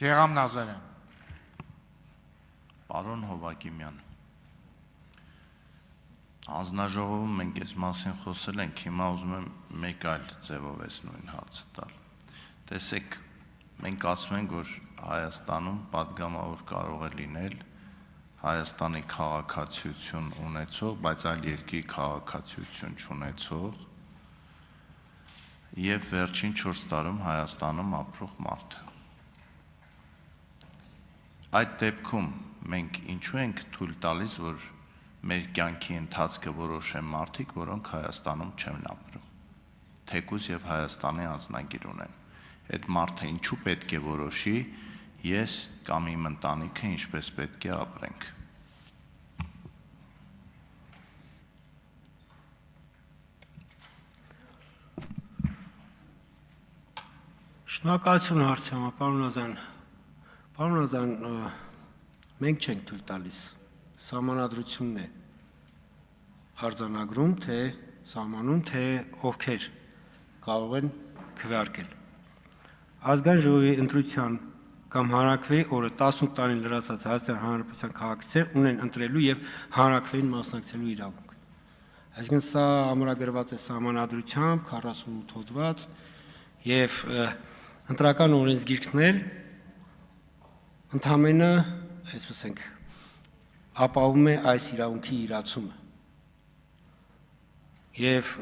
Գեղամ Նազարյան։ Պարոն Հովակիմյան, հանձնաժողովում մենք այս մասին խոսել ենք, հիմա ուզում եմ մեկ այլ ձևով այս նույն հարցը տալ։ Տեսեք, մենք ասում ենք, որ Հայաստանում պատգամավոր կարող է լինել Հայաստանի քաղաքացիություն ունեցող, բայց այլ երկրի քաղաքացիություն չունեցող եւ վերջին 4 տարում Հայաստանում ապրող մարդ։ Այդ դեպքում մենք ինչու ենք թույլ տալիս, որ մեր կյանքի ընթացքը որոշեն մարդիկ, որոնք Հայաստանում չեն ապրում, թեկուզ եւ Հայաստանի անձնագիր ունեն։ Այդ մարդը ինչու պետք է որոշի, ես կամ իմ ընտանիքը ինչպես պետք է ապրենք։ Շնորհակալություն հարցի համար, պարոն Նազարյան, մենք չենք թույլ տալիս, սահմանադրությունն է արձանագրում, թե սահմանում, թե ովքեր կարող են քվեարկել։ Ազգային ժողովի ընտրության կամ հանրաքվեի օրը 18 տարին լրացած Հայաստանի Հանրապետության քաղաքացիներ ունեն ընտրելու եւ հանրաքվեին մասնակցելու իրավունք։ Այսինքն սա ամրագրված է սահմանադրությամբ 48 հոդված եւ ընտրական օրենսգիրքներ ընդհանրապես, այսպես ենք, ապահովում է այս իրավունքի իրացումը։ Եվ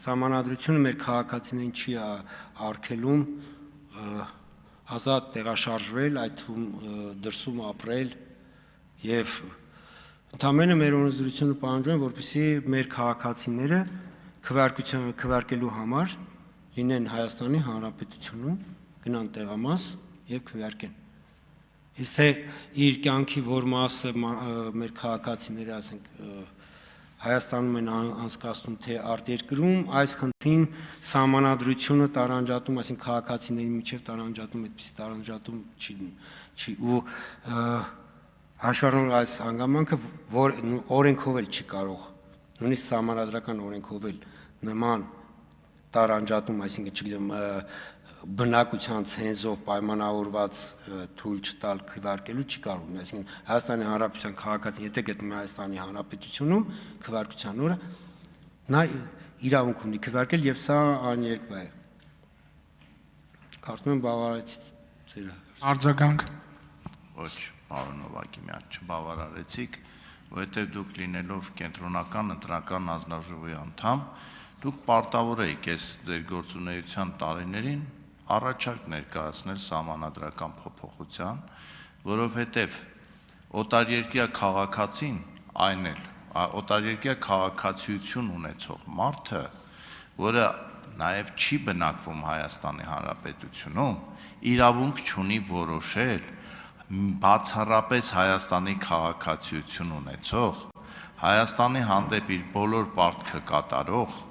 սահմանադրությունը մեր քաղաքացիներին չի արգելում ազատ տեղաշարժվել, այդ թվում դրսում ապրել եւ ընդհանրապես մեր օրենսդրությունը պահանջում է, որպեսզի մեր քաղաքացիները քվեարկելու համար լինեն Հայաստանի Հանրապետությունում, գնան տեղամաս եւ քվեարկեն։ Իսկ թե իր կյանքի որ մասը մեր քաղաքացիները, ասենք, Հայաստանում են անցկացնում, թե արտերկրում, այս խնդրին սահմանադրությունը տարանջատում, այսինքն քաղաքացիների միջև տարանջատում, այդպիսի տարանջատում չի ու հաշվառնող այս հանգամանքը, որ օրենքով էլ չի կարող, նույնիսկ սահմանադրական օրենքով էլ նման տարանջատում, այսինքն չգիտեմ, բնակության ցենզով պայմանավորված թույլ չտալ քվեարկելու չի կարող, այսինքն Հայաստանի Հանրապետության քաղաքացին, եթե գտնվում է Հայաստանի Հանրապետությունում, քվեարկության օրը նա իրավունք ունի քվեարկել եւ սա աներկբա է։ Կարծում եմ բավարարեցի ձեր Արձագանք։ Ոչ, պարոն Հովակիմյան, չբավարարեցիք, որովհետեւ դուք լինելով կենտրոնական ընտրական հանձնաժողովի անդամ, դուք պարտավոր եք այս ձեր գործունեության տարիներին առաջարկ ներկայացնել սահմանադրական փոփոխության, որովհետև օտարերկրյա քաղաքացին, այն էլ օտարերկրյա քաղաքացիություն ունեցող մարդը, որը նաև չի բնակվում Հայաստանի Հանրապետությունում, իրավունք չունի որոշել բացառապես Հայաստանի քաղաքացիություն ունեցող, Հայաստանի հանդեպ իր բոլոր պարտքը կատարող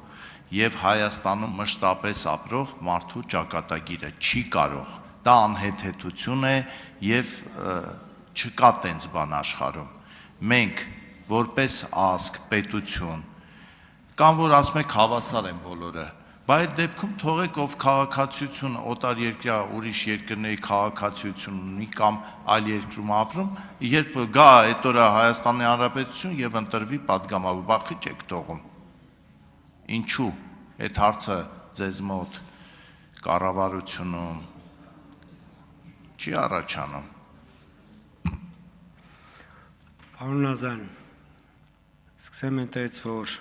եւ Հայաստանում մշտապես ապրող մարդու ճակատագիրը չի կարող, դա անհեթեթություն է եւ չկա տենց բան աշխարհում։ Մենք որպես ազգ, պետություն, կամ որ ասում եք հավասար են բոլորը, բայց այդ դեպքում թողեք ով քաղաքացիություն օտարերկրյա ուրիշ երկրների քաղաքացիություն ունի կամ այլ երկրում ապրում, երբ գա այդ օրը Հայաստանի Հանրապետություն եւ ընտրվի պատգամավոր, բախի չեք թողում։ Ինչու այդ հարցը ձեզ մոտ կառավարությունում չի առաջանում։ Պարոն Նազարյան, սկսեմ այնտեղից, որ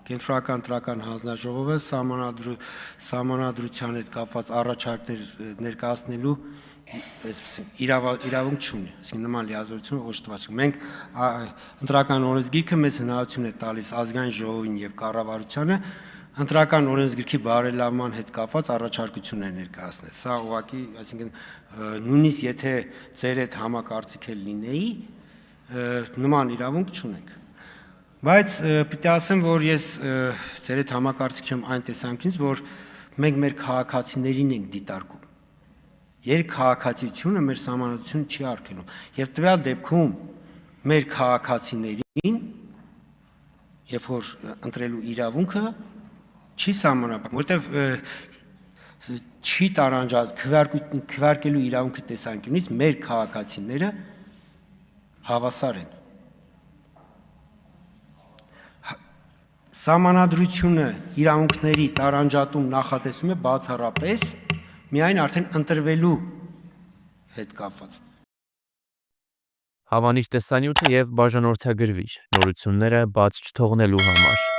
կենտրոնական ընտրական հանձնաժողովը սահմանադրության հետ կապված առաջարկներ ներկայացնելու իրավունք չունի, այսինքն նման լիազորություն օժտված չէ։ Մենք ընտրական օրենսգիրքը մեզ հնարավորություն է տալիս ազգային ժողովին եւ կառավարությանը ընտրական օրենսգիրքի բարելավման հետ կապված առաջարկություններ ներկայացնել։ Սա ուղղակի, այսինքն նույնիսկ եթե ձեր այդ համակարծիքը լինեի, նման իրավունք չունենք։ Բայց պիտի ասեմ, որ ես ձեր այդ համակարծիք չեմ այն տեսանկյունից, որ մենք մեր քաղաքացիներին ենք դիտարկում։ Երկքաղաքացիությունը մեր սահմանադրությունը չի արգելում։ Եվ տվյալ դեպքում մեր քաղաքացիներին, երբ որ ընտրելու իրավունքը չի սահմանափակում, որտեղ չի քվարկելու իրավունքի տեսանկյունից մեր քաղաքացիները հավասար են։ Սահմանադրությունը իրավունքների տարանջատում նախատեսում է բացառապես միայն արդեն ընտրվելու հետ կապված։ Հավանիչ տեսանյութը եւ բաժանորդագրվիչ նորությունները բաց չթողնելու համար։